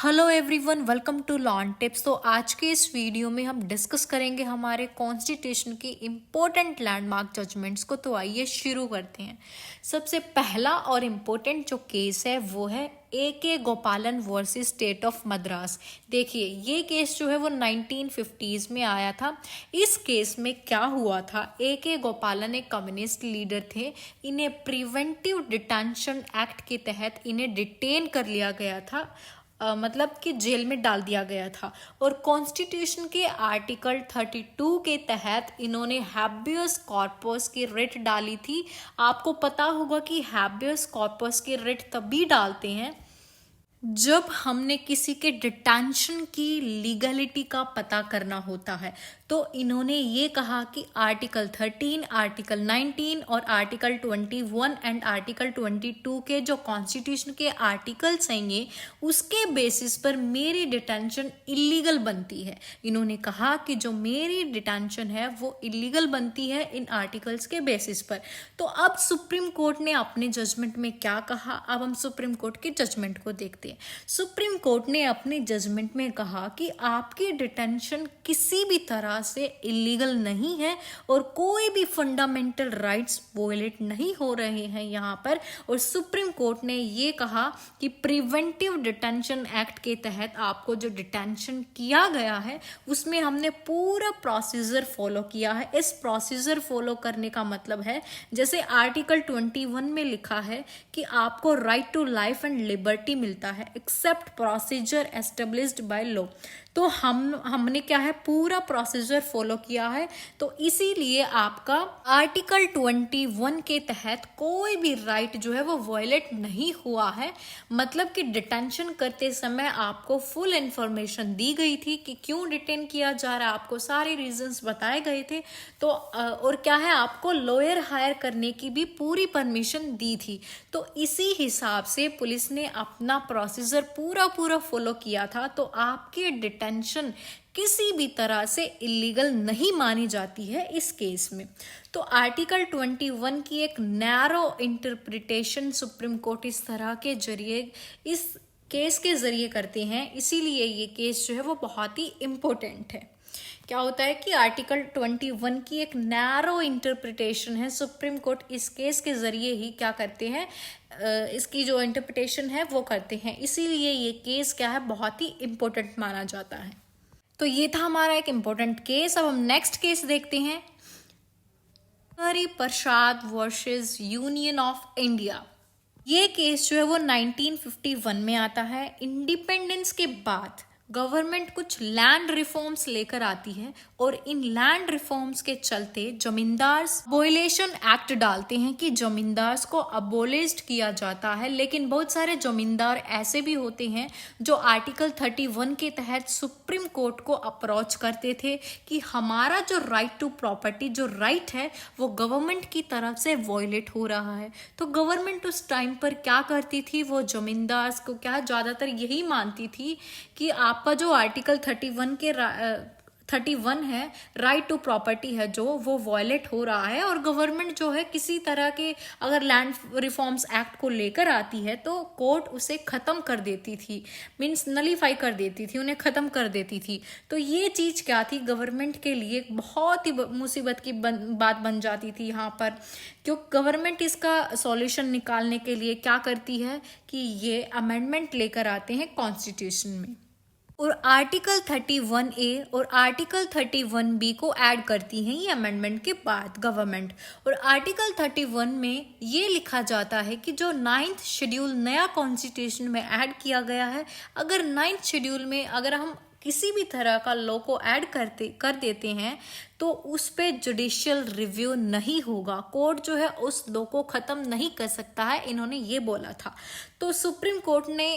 Hello everyone, welcome to lawn tips. तो आज के इस वीडियो में हम डिस्कस करेंगे हमारे कॉन्स्टिट्यूशन की इम्पोर्टेंट लैंडमार्क जजमेंट्स को। तो आइए शुरू करते हैं। सबसे पहला और इम्पोर्टेंट जो केस है वो है ए.के. गोपालन वर्सेस स्टेट ऑफ मद्रास। देखिए, ये केस जो है वो 1950s में आया था। इस केस में क्या हुआ था, ए.के. गोपालन एक कम्युनिस्ट लीडर थे। इन्हें प्रिवेंटिव डिटेंशन एक्ट के तहत इन्हें डिटेन कर लिया गया था, मतलब कि जेल में डाल दिया गया था। और कॉन्स्टिट्यूशन के आर्टिकल 32 के तहत इन्होंने हैबियस कॉर्पस की रिट डाली थी। आपको पता होगा कि हैबियस कॉर्पस की रिट तभी डालते हैं जब हमने किसी के डिटेंशन की लीगलिटी का पता करना होता है। तो इन्होंने ये कहा कि आर्टिकल 13, आर्टिकल 19 और आर्टिकल 21 एंड आर्टिकल 22 के जो कॉन्स्टिट्यूशन के आर्टिकल्स हैं उसके बेसिस पर मेरी डिटेंशन इलीगल बनती है। इन्होंने कहा कि जो मेरी डिटेंशन है वो इलीगल बनती है इन आर्टिकल्स के बेसिस पर। तो अब सुप्रीम कोर्ट ने अपने जजमेंट में क्या कहा, अब हम सुप्रीम कोर्ट के जजमेंट को देखते हैं। सुप्रीम कोर्ट ने अपने जजमेंट में कहा कि आपकी डिटेंशन किसी भी तरह से इलीगल नहीं है और कोई भी फंडामेंटल राइट्स वोलेट नहीं हो रहे हैं यहाँ पर। और सुप्रीम कोर्ट ने ये कहा कि प्रिवेंटिव डिटेंशन एक्ट के तहत आपको जो डिटेंशन किया गया है उसमें हमने पूरा प्रोसीजर फॉलो किया है। इस प्रोसीजर फॉलो करने का मतलब है, जैसे आर्टिकल 21 में लिखा है कि आपको right to life and liberty मिलता है except procedure established by law. तो हमने क्या है, पूरा प्रोसीजर फॉलो किया है। तो इसीलिए आपका आर्टिकल 21 के तहत कोई भी राइट जो है वो वायलेट नहीं हुआ है। मतलब कि डिटेंशन करते समय आपको फुल इंफॉर्मेशन दी गई थी कि क्यों डिटेन किया जा रहा है, आपको सारे रीजंस बताए गए थे। तो और क्या है, आपको लॉयर हायर करने की भी पूरी परमिशन दी थी। तो इसी हिसाब से पुलिस ने अपना प्रोसीजर पूरा फॉलो किया था। तो आपकी डिटेंशन किसी भी तरह से इलीगल नहीं मानी जाती है इस केस में। तो आर्टिकल 21 की एक नैरो इंटरप्रिटेशन सुप्रीम कोर्ट इस तरह के जरिए, इस केस के जरिए करते हैं। इसीलिए ये केस जो है वो बहुत ही इम्पोर्टेंट है। क्या होता है कि आर्टिकल 21 की एक नैरो इंटरप्रिटेशन है, सुप्रीम कोर्ट इस केस के जरिए ही क्या करते हैं, इसकी जो इंटरप्रिटेशन है वो करते हैं। इसीलिए ये केस क्या है, बहुत ही इम्पोर्टेंट माना जाता है। तो ये था हमारा एक इम्पोर्टेंट केस। अब हम नेक्स्ट केस देखते हैं, Hari Prasad versus Union of India. ये केस जो है वो 1951 में आता है। इंडिपेंडेंस के बाद गवर्नमेंट कुछ लैंड रिफॉर्म्स लेकर आती है और इन लैंड रिफॉर्म्स के चलते जमींदार अबोलिशन एक्ट डालते हैं कि जमींदार को अबोलिश्ड किया जाता है। लेकिन बहुत सारे जमींदार ऐसे भी होते हैं जो आर्टिकल 31 के तहत सुप्रीम कोर्ट को अप्रोच करते थे कि हमारा जो राइट टू प्रॉपर्टी, जो राइट है, वो गवर्नमेंट की तरफ से वॉयलेट हो रहा है। तो गवर्नमेंट उस टाइम पर क्या करती थी, वो जमींदार को क्या ज़्यादातर यही मानती थी कि आपका जो आर्टिकल 31 है, राइट टू प्रॉपर्टी है, जो वो वॉयलेट हो रहा है। और गवर्नमेंट जो है किसी तरह के अगर लैंड रिफॉर्म्स एक्ट को लेकर आती है तो कोर्ट उसे ख़त्म कर देती थी, मीन्स नलीफाई कर देती थी, उन्हें ख़त्म कर देती थी। तो ये चीज़ क्या थी, गवर्नमेंट के लिए बहुत ही मुसीबत की बात बन जाती थी यहाँ पर। क्यों गवर्नमेंट इसका सॉल्यूशन निकालने के लिए क्या करती है कि ये अमेंडमेंट लेकर आते हैं कॉन्स्टिट्यूशन में और आर्टिकल 31A और आर्टिकल 31B को ऐड करती हैं ये अमेंडमेंट के बाद गवर्नमेंट। और आर्टिकल 31 में ये लिखा जाता है कि जो 9th शेड्यूल नया कॉन्स्टिट्यूशन में ऐड किया गया है, अगर 9th शेड्यूल में अगर हम किसी भी तरह का लॉ को ऐड कर देते हैं तो उस पे जुडिशियल रिव्यू नहीं होगा, कोर्ट जो है उस लॉ को ख़त्म नहीं कर सकता है, इन्होंने ये बोला था। तो सुप्रीम कोर्ट ने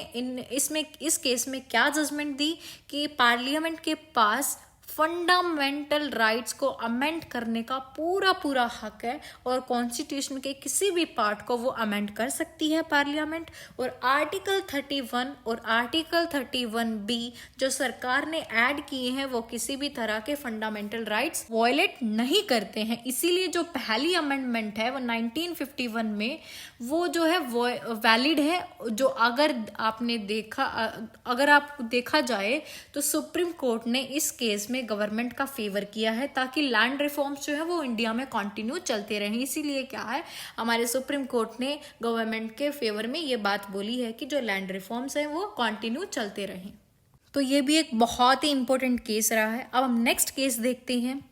इस केस में क्या जजमेंट दी कि पार्लियामेंट के पास फंडामेंटल राइट्स को अमेंड करने का पूरा पूरा हक है और कॉन्स्टिट्यूशन के किसी भी पार्ट को वो अमेंड कर सकती है पार्लियामेंट। और आर्टिकल 31 और आर्टिकल 31B जो सरकार ने ऐड किए हैं वो किसी भी तरह के फंडामेंटल राइट्स वायलेट नहीं करते हैं। इसीलिए जो पहली अमेंडमेंट है वो 1951 में वो जो है वो वैलिड है। जो अगर आप देखा जाए तो सुप्रीम कोर्ट ने इस केस में गवर्नमेंट का फेवर किया है ताकि लैंड रिफॉर्म्स जो है वो इंडिया में कंटिन्यू चलते रहें। इसीलिए क्या है, हमारे सुप्रीम कोर्ट ने गवर्नमेंट के फेवर में ये बात बोली है कि जो लैंड रिफॉर्म्स हैं वो कंटिन्यू चलते रहें। तो ये भी एक बहुत ही इंपॉर्टेंट केस रहा है। अब हम नेक्स्ट केस देखते हैं।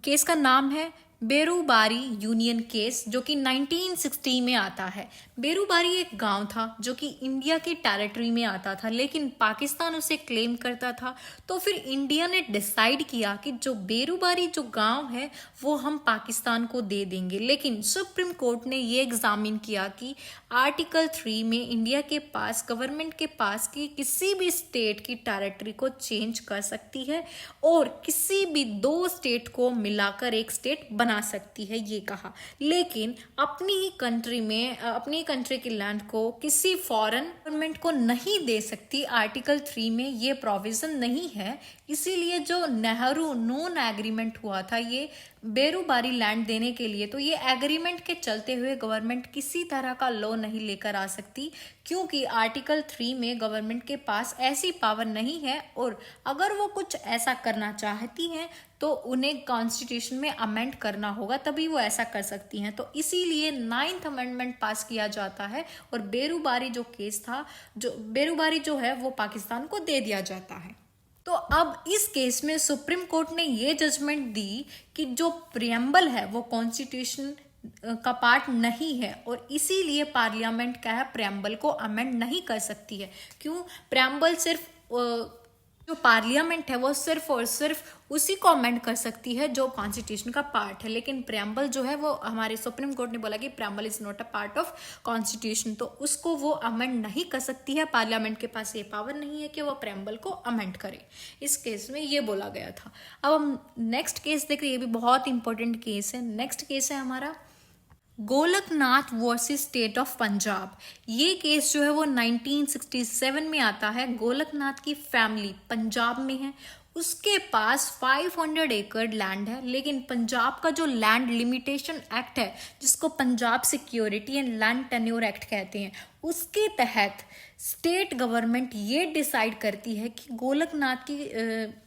केस का नाम है बेरूबारी यूनियन केस, जो कि 1960 में आता है। बेरूबारी एक गांव था जो कि इंडिया की टेरिटरी में आता था, लेकिन पाकिस्तान उसे क्लेम करता था। तो फिर इंडिया ने डिसाइड किया कि जो बेरूबारी जो गांव है वो हम पाकिस्तान को दे देंगे। लेकिन सुप्रीम कोर्ट ने ये एग्जामिन किया कि आर्टिकल 3 में इंडिया के पास, गवर्नमेंट के पास, की किसी भी स्टेट की टेरिटरी को चेंज कर सकती है और किसी भी दो स्टेट को मिलाकर एक स्टेट बना सकती है, ये कहा। लेकिन अपनी ही कंट्री की लैंड को किसी फॉरेन गवर्नमेंट को नहीं दे सकती। आर्टिकल 3 में ये प्रोविजन नहीं है। इसीलिए जो नेहरू नून एग्रीमेंट हुआ था ये बेरूबारी लैंड देने के लिए, तो ये एग्रीमेंट के चलते हुए गवर्नमेंट किसी तरह का लॉ नहीं लेकर आ सकती, क्योंकि आर्टिकल 3 में गवर्नमेंट के पास ऐसी पावर नहीं है। और अगर वो कुछ ऐसा करना चाहती हैं तो उन्हें कॉन्स्टिट्यूशन में अमेंड करना होगा, तभी वो ऐसा कर सकती हैं। तो इसीलिए 9th अमेंडमेंट पास किया जाता है और बेरूबारी जो केस था, बेरूबारी जो है वो पाकिस्तान को दे दिया जाता है। तो अब इस केस में सुप्रीम कोर्ट ने ये जजमेंट दी कि जो प्रियम्बल है वो कॉन्स्टिट्यूशन का पार्ट नहीं है और इसीलिए पार्लियामेंट क्या है, प्रियम्बल को अमेंड नहीं कर सकती है। क्यों? प्रियम्बल सिर्फ जो पार्लियामेंट है वो सिर्फ और सिर्फ उसी को अमेंड कर सकती है जो कॉन्स्टिट्यूशन का पार्ट है। लेकिन प्रियम्बल जो है वो, हमारे सुप्रीम कोर्ट ने बोला कि preamble is not a part of constitution, तो उसको वो अमेंड नहीं कर सकती है। पार्लियामेंट के पास ये पावर नहीं है कि वो प्रियम्बल को अमेंड करे। इस केस में ये बोला गया था। अब हम नेक्स्ट केस देख रहे हैं, ये भी बहुत इंपॉर्टेंट केस है। नेक्स्ट केस है हमारा Golaknath versus state of Punjab. ये केस जो है वो 1967 में आता है। गोलकनाथ की फैमिली पंजाब में है, उसके पास 500 एकड़ लैंड है। लेकिन पंजाब का जो लैंड लिमिटेशन एक्ट है, जिसको Punjab security and land tenure act कहते हैं, उसके तहत स्टेट गवर्नमेंट ये डिसाइड करती है कि गोलकनाथ की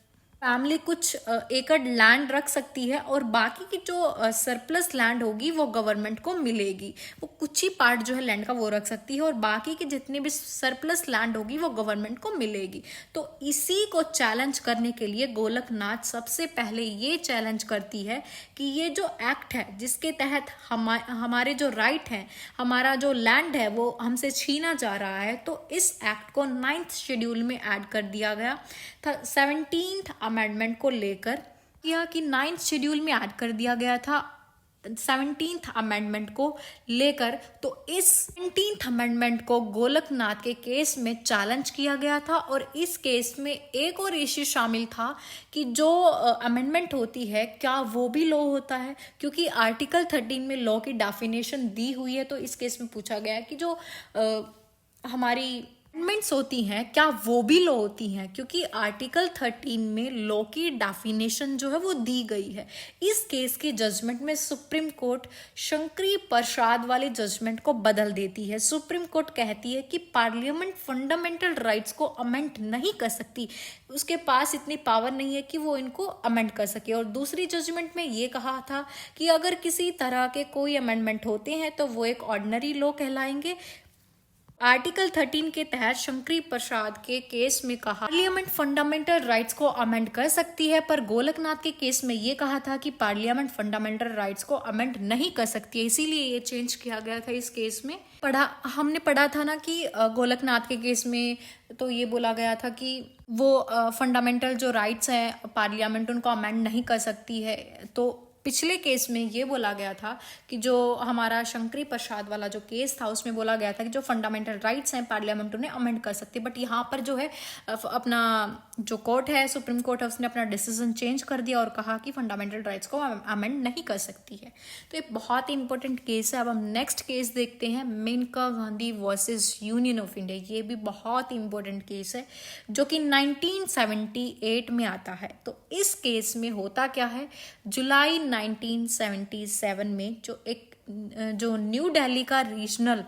फैमिली कुछ एकड़ लैंड रख सकती है और बाकी की जो सरप्लस लैंड होगी वो गवर्नमेंट को मिलेगी। वो कुछ ही पार्ट जो है लैंड का वो रख सकती है और बाकी की जितनी भी सरप्लस लैंड होगी वो गवर्नमेंट को मिलेगी। तो इसी को चैलेंज करने के लिए गोलकनाथ सबसे पहले ये चैलेंज करती है कि ये जो एक्ट है जिसके तहत हमारे जो राइट है, हमारा जो लैंड है वो हमसे छीना जा रहा है, तो इस एक्ट को 9th शेड्यूल में ऐड कर दिया गया था। 17th अमेंडमेंट को लेकर यह कि 9th शेड्यूल में ऐड कर दिया गया था 17th अमेंडमेंट को लेकर। तो इस 17th अमेंडमेंट को गोलकनाथ के केस में चैलेंज किया गया था और इस केस में एक और इश्यू शामिल था कि जो अमेंडमेंट होती है क्या वो भी लॉ होता है, क्योंकि आर्टिकल 13 में लॉ की डेफिनेशन दी हुई है। तो इस केस में पूछा गया है कि जो हमारी अमेंडमेंट्स होती हैं क्या वो भी लॉ होती हैं, क्योंकि आर्टिकल 13 में लॉ की डेफिनेशन जो है वो दी गई है। इस केस के जजमेंट में सुप्रीम कोर्ट शंकरी प्रसाद वाले जजमेंट को बदल देती है। सुप्रीम कोर्ट कहती है कि पार्लियामेंट फंडामेंटल राइट्स को अमेंड नहीं कर सकती, उसके पास इतनी पावर नहीं है कि वो इनको अमेंड कर सके। और दूसरी जजमेंट में ये कहा था कि अगर किसी तरह के कोई अमेंडमेंट होते हैं तो वो एक ऑर्डिनरी लॉ कहलाएंगे। आर्टिकल 13 के तहत शंकरी प्रसाद के केस में कहा पार्लियामेंट फंडामेंटल राइट्स को अमेंड कर सकती है, पर गोलकनाथ के केस में ये कहा था कि पार्लियामेंट फंडामेंटल राइट्स को अमेंड नहीं कर सकती है। इसीलिए ये चेंज किया गया था इस केस में। हमने पढ़ा था ना कि गोलकनाथ के केस में तो ये बोला गया था कि वो फंडामेंटल जो राइट्स हैं पार्लियामेंट उनको अमेंड नहीं कर सकती है। तो पिछले केस में ये बोला गया था कि जो हमारा शंकरी प्रसाद वाला जो केस था उसमें बोला गया था कि जो फंडामेंटल राइट्स हैं पार्लियामेंट उन्हें अमेंड कर सकती है, बट यहाँ पर जो है अपना जो कोर्ट है, सुप्रीम कोर्ट है, उसने अपना डिसीजन चेंज कर दिया और कहा कि फंडामेंटल राइट्स को अमेंड नहीं कर सकती है। तो ये बहुत ही इंपॉर्टेंट केस है। अब हम नेक्स्ट केस देखते हैं, Maneka Gandhi versus Union of India. ये भी बहुत ही इंपॉर्टेंट केस है जो कि 1978 में आता है। तो इस केस में होता क्या है, जुलाई 1977 में जो न्यू दिल्ली का रीजनल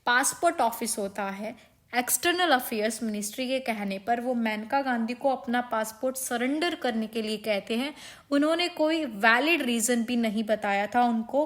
पासपोर्ट ऑफिस होता है, एक्सटर्नल अफेयर्स मिनिस्ट्री के कहने पर वो मेनका गांधी को अपना पासपोर्ट सरेंडर करने के लिए कहते हैं। उन्होंने कोई वैलिड रीज़न भी नहीं बताया था उनको।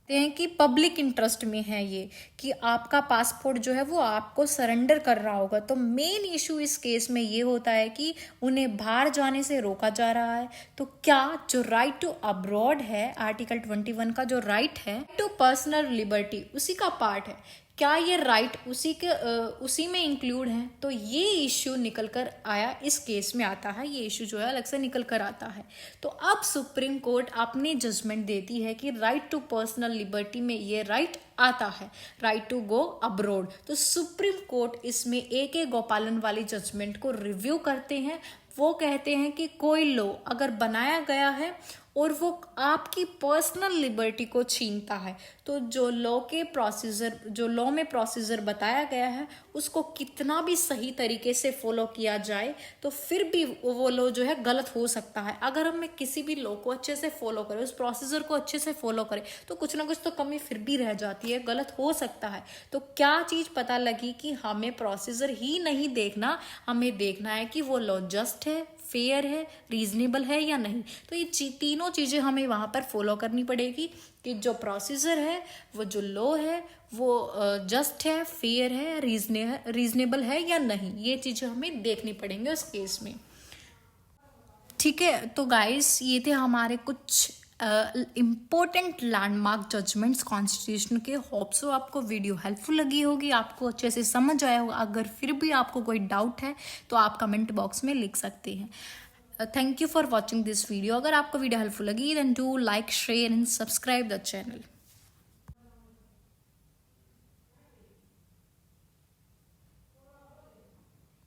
कहते हैं कि पब्लिक इंटरेस्ट में है ये कि आपका पासपोर्ट जो है वो आपको सरेंडर कर रहा होगा। तो मेन इशू इस केस में ये होता है कि उन्हें बाहर जाने से रोका जा रहा है। तो क्या जो राइट टू अब्रॉड है, आर्टिकल 21 का जो राइट है टू पर्सनल लिबर्टी, उसी का पार्ट है, क्या ये राइट उसी में इंक्लूड है? तो ये इश्यू निकल कर आया, इस केस में आता है, ये इश्यू जो है अलग से निकल कर आता है। तो अब सुप्रीम कोर्ट अपनी जजमेंट देती है कि राइट टू पर्सनल लिबर्टी में ये राइट आता है, राइट टू गो अब्रोड। तो सुप्रीम कोर्ट इसमें A.K. गोपालन वाली जजमेंट को रिव्यू करते हैं। वो कहते हैं कि कोई लॉ अगर बनाया गया है और वो आपकी पर्सनल लिबर्टी को छीनता है, तो जो लॉ में प्रोसीजर बताया गया है उसको कितना भी सही तरीके से फॉलो किया जाए तो फिर भी वो लॉ जो है गलत हो सकता है। अगर हम किसी भी लॉ को अच्छे से फॉलो करें, उस प्रोसीजर को अच्छे से फॉलो करें, तो कुछ ना कुछ तो कमी फिर भी रह जाती है, गलत हो सकता है। तो क्या चीज़ पता लगी कि हमें प्रोसीजर ही नहीं देखना, हमें देखना है कि वो लॉ जस्ट है, फेयर है, रीजनेबल है या नहीं। तो ये तीनों चीज़ें हमें वहाँ पर फॉलो करनी पड़ेगी कि जो प्रोसीजर है, वो जो लॉ है वो जस्ट है, फेयर है, रीजनेबल है या नहीं। ये चीज़ें हमें देखनी पड़ेंगी उस केस में। ठीक है, तो गाइस ये थे हमारे कुछ इम्पोर्टेंट लैंडमार्क जजमेंट्स कॉन्स्टिट्यूशन के। होप सो आपको वीडियो हेल्पफुल लगी होगी, आपको अच्छे से समझ आया होगा। अगर फिर भी आपको कोई डाउट है तो आप कमेंट बॉक्स में लिख सकते हैं। Thank you for watching this video. अगर आपको वीडियो हेल्पफुल लगी then do like, share and subscribe the channel.